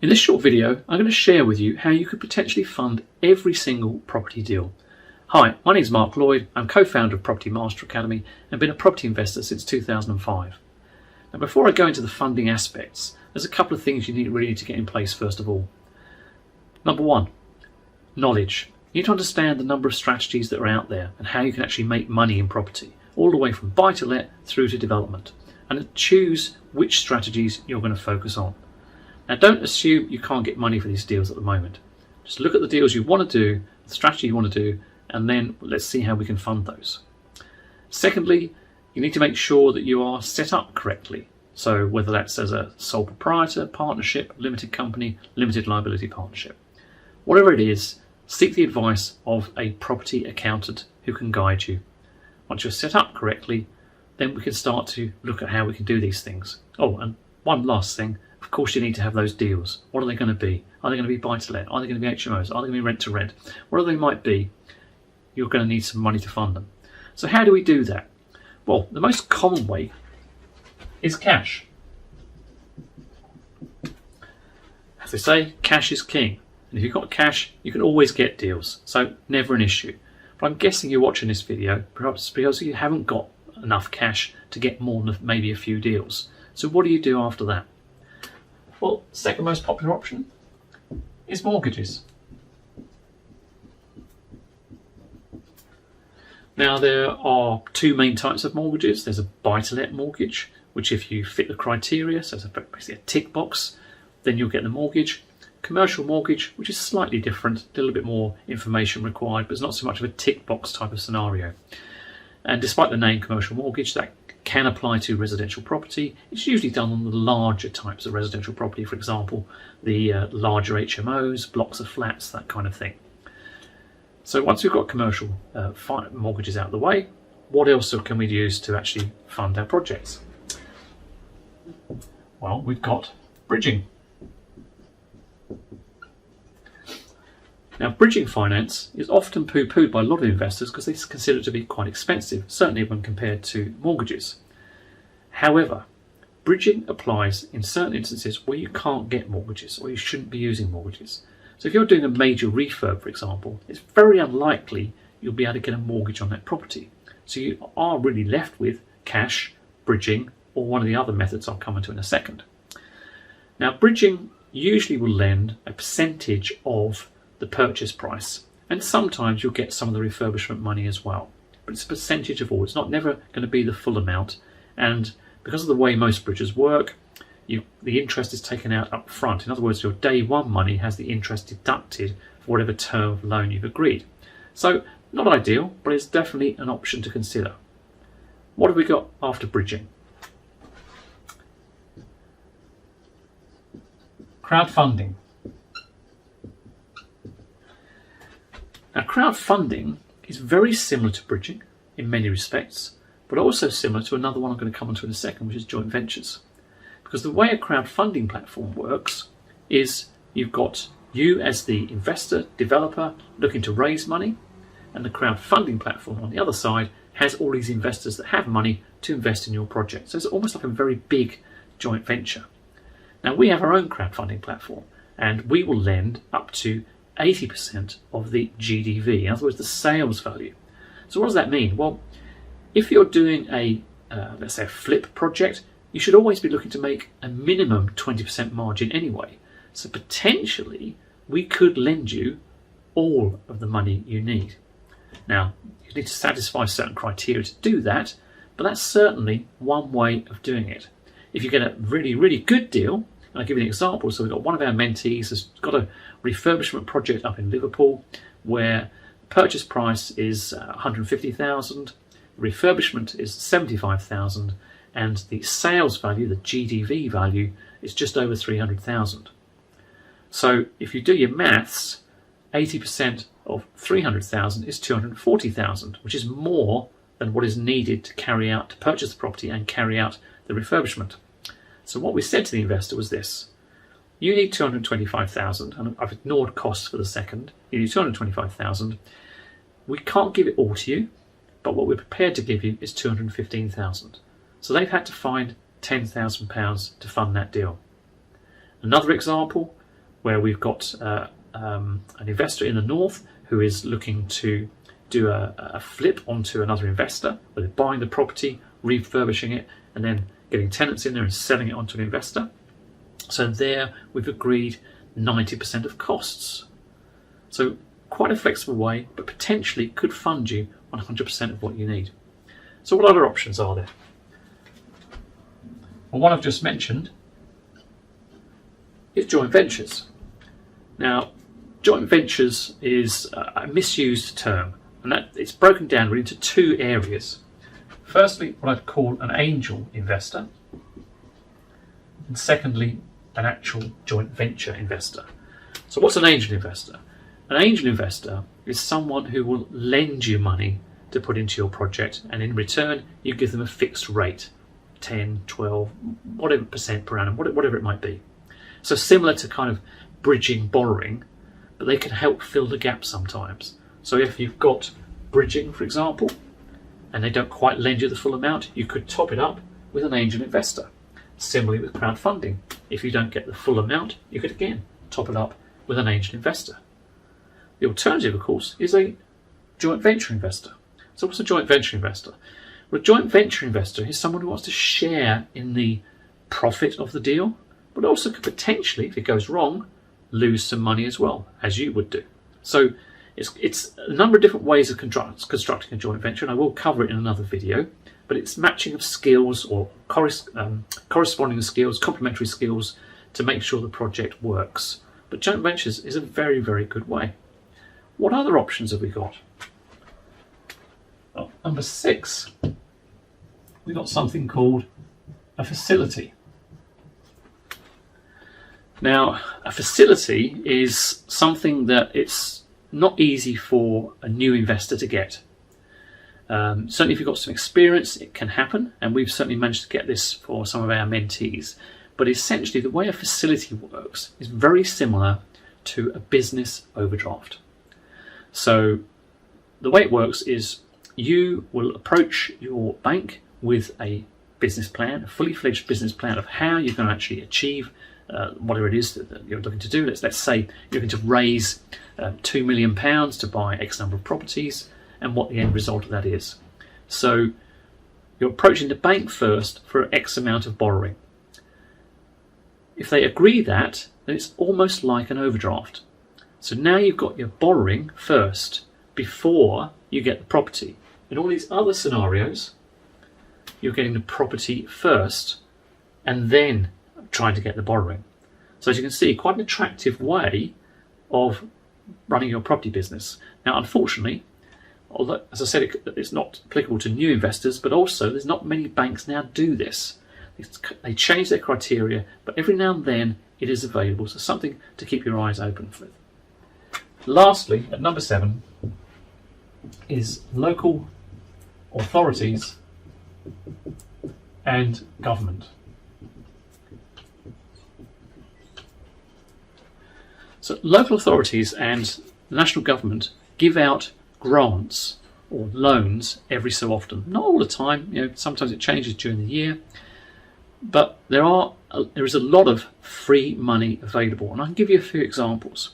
In this short video, I'm going to share with you how you could potentially fund every single property deal. Hi, my name is Mark Lloyd. I'm co-founder of Property Master Academy and been a property investor since 2005. Now, before I go into the funding aspects, there's a couple of things you really need to get in place first of all. Number one, knowledge. You need to understand the number of strategies that are out there and how you can actually make money in property, all the way from buy to let through to development, and choose which strategies you're going to focus on. Now, don't assume you can't get money for these deals at the moment. Just look at the deals you want to do, the strategy you want to do, and then let's see how we can fund those. Secondly, you need to make sure that you are set up correctly. So whether that's as a sole proprietor, partnership, limited company, limited liability partnership. Whatever it is, seek the advice of a property accountant who can guide you. Once you're set up correctly, then we can start to look at how we can do these things. Oh, and one last thing. Of course, you need to have those deals. What are they going to be? Are they going to be buy-to-let? Are they going to be HMOs? Are they going to be rent-to-rent? Whatever they might be, you're going to need some money to fund them. So how do we do that? Well, the most common way is cash. As they say, cash is king. And if you've got cash, you can always get deals. So never an issue. But I'm guessing you're watching this video perhaps because you haven't got enough cash to get more than maybe a few deals. So what do you do after that? Well, second most popular option is mortgages. Now, there are two main types of mortgages. There's a buy-to-let mortgage, which if you fit the criteria, so it's basically a tick box, then you'll get the mortgage. Commercial mortgage, which is slightly different, a little bit more information required, but it's not so much of a tick box type of scenario. And despite the name commercial mortgage, that can apply to residential property. It's usually done on the larger types of residential property, for example, the larger HMOs, blocks of flats, that kind of thing. So once we've got commercial mortgages out of the way, what else can we use to actually fund our projects? Well, we've got bridging. Now, bridging finance is often poo-pooed by a lot of investors because they consider it to be quite expensive, certainly when compared to mortgages. However, bridging applies in certain instances where you can't get mortgages or you shouldn't be using mortgages. So if you're doing a major refurb, for example, it's very unlikely you'll be able to get a mortgage on that property. So you are really left with cash, bridging, or one of the other methods I'll come into in a second. Now, bridging usually will lend a percentage of the purchase price, and sometimes you'll get some of the refurbishment money as well, but it's a percentage of all. It's never going to be the full amount, and because of the way most bridges work, the interest is taken out up front. In other words, your day one money has the interest deducted for whatever term of loan you've agreed. So not ideal, but it's definitely an option to consider. What have we got after bridging? Crowdfunding. Now, crowdfunding is very similar to bridging in many respects, but also similar to another one I'm going to come onto in a second, which is joint ventures. Because the way a crowdfunding platform works is you've got you as the investor, developer, looking to raise money, and the crowdfunding platform on the other side has all these investors that have money to invest in your project. So it's almost like a very big joint venture. Now, we have our own crowdfunding platform, and we will lend up to 80% of the GDV, in other words, the sales value. So what does that mean? Well, if you're doing a, let's say, a flip project, you should always be looking to make a minimum 20% margin anyway. So potentially, we could lend you all of the money you need. Now, you need to satisfy certain criteria to do that, but that's certainly one way of doing it. If you get a really, really good deal, and I'll give you an example. So we've got one of our mentees has got a refurbishment project up in Liverpool where the purchase price is 150,000, refurbishment is 75,000, and the sales value, the GDV value, is just over 300,000. So if you do your maths, 80% of 300,000 is 240,000, which is more than what is needed to purchase the property and carry out the refurbishment. So what we said to the investor was this: you need 225,000, and I've ignored costs for the second. You need 225,000. We can't give it all to you, but what we're prepared to give you is 215,000. So they've had to find £10,000 to fund that deal. Another example, where we've got an investor in the north who is looking to do a flip onto another investor, where they're buying the property, refurbishing it, and then getting tenants in there and selling it onto an investor. So there we've agreed 90% of costs. So quite a flexible way, but potentially could fund you 100% of what you need. So what other options are there? Well, one I've just mentioned is joint ventures. Now, joint ventures is a misused term, and that it's broken down really into two areas. Firstly, what I'd call an angel investor, and secondly, an actual joint venture investor. So what's an angel investor? An angel investor is someone who will lend you money to put into your project, and in return you give them a fixed rate, 10, 12, whatever percent per annum, whatever it might be. So similar to kind of bridging borrowing, but they can help fill the gap sometimes. So if you've got bridging, for example, and they don't quite lend you the full amount, you could top it up with an angel investor. Similarly with crowdfunding, if you don't get the full amount, you could again top it up with an angel investor. The alternative, of course, is a joint venture investor. So what's a joint venture investor? Well, a joint venture investor is someone who wants to share in the profit of the deal, but also could potentially, if it goes wrong, lose some money as well, as you would do. So it's a number of different ways of constructing a joint venture, and I will cover it in another video, but it's matching of skills or corresponding skills, complementary skills to make sure the project works. But joint ventures is a very, very good way. What other options have we got? Well, number 6, we've got something called a facility. Now, a facility is something that it's not easy for a new investor to get. Certainly if you've got some experience, it can happen, and we've certainly managed to get this for some of our mentees. But essentially the way a facility works is very similar to a business overdraft. So the way it works is you will approach your bank with a business plan, a fully fledged business plan of how you're going to actually achieve whatever it is that you're looking to do. Let's say you're looking to raise £2 million to buy X number of properties, and what the end result of that is. So you're approaching the bank first for X amount of borrowing. If they agree that, then it's almost like an overdraft. So now you've got your borrowing first before you get the property. In all these other scenarios, you're getting the property first and then trying to get the borrowing. So as you can see, quite an attractive way of running your property business. Now, unfortunately, although, as I said, it's not applicable to new investors, but also there's not many banks now do this. They change their criteria, but every now and then it is available. So something to keep your eyes open for. Lastly, at number 7, is local authorities and government. So local authorities and the national government give out grants or loans every so often. Not all the time, sometimes it changes during the year, but there is a lot of free money available, and I can give you a few examples.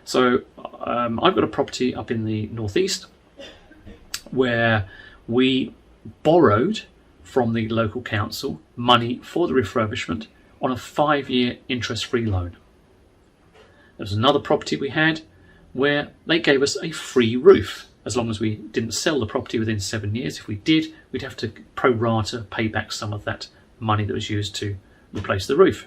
So I've got a property up in the northeast where we borrowed from the local council money for the refurbishment on a 5-year interest-free loan. There was another property we had where they gave us a free roof as long as we didn't sell the property within 7 years. If we did, we'd have to pro rata pay back some of that money that was used to replace the roof.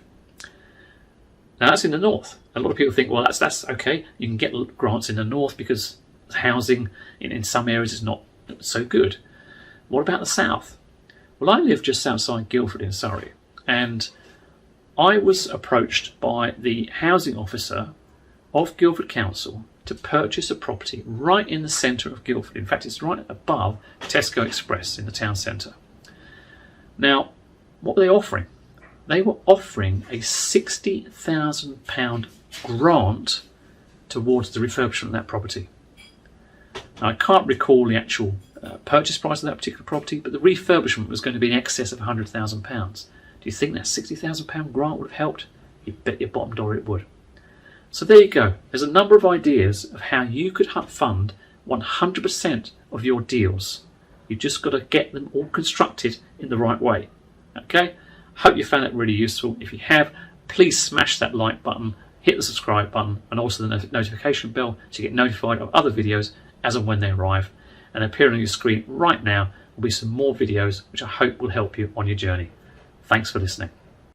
Now that's in the north. A lot of people think, well, that's okay. You can get grants in the north because housing in some areas is not so good. What about the south? Well, I live just outside Guildford in Surrey, and I was approached by the housing officer of Guildford Council to purchase a property right in the centre of Guildford. In fact, it's right above Tesco Express in the town centre. Now, what were they offering? They were offering a £60,000 grant towards the refurbishment of that property. Now, I can't recall the actual purchase price of that particular property, but the refurbishment was going to be in excess of £100,000. Do you think that £60,000 grant would have helped? You bet your bottom dollar it would. So there you go. There's a number of ideas of how you could fund 100% of your deals. You've just got to get them all constructed in the right way. Okay? Hope you found that really useful. If you have, please smash that like button, hit the subscribe button, and also the notification bell to get notified of other videos as and when they arrive. And appearing on your screen right now will be some more videos which I hope will help you on your journey. Thanks for listening.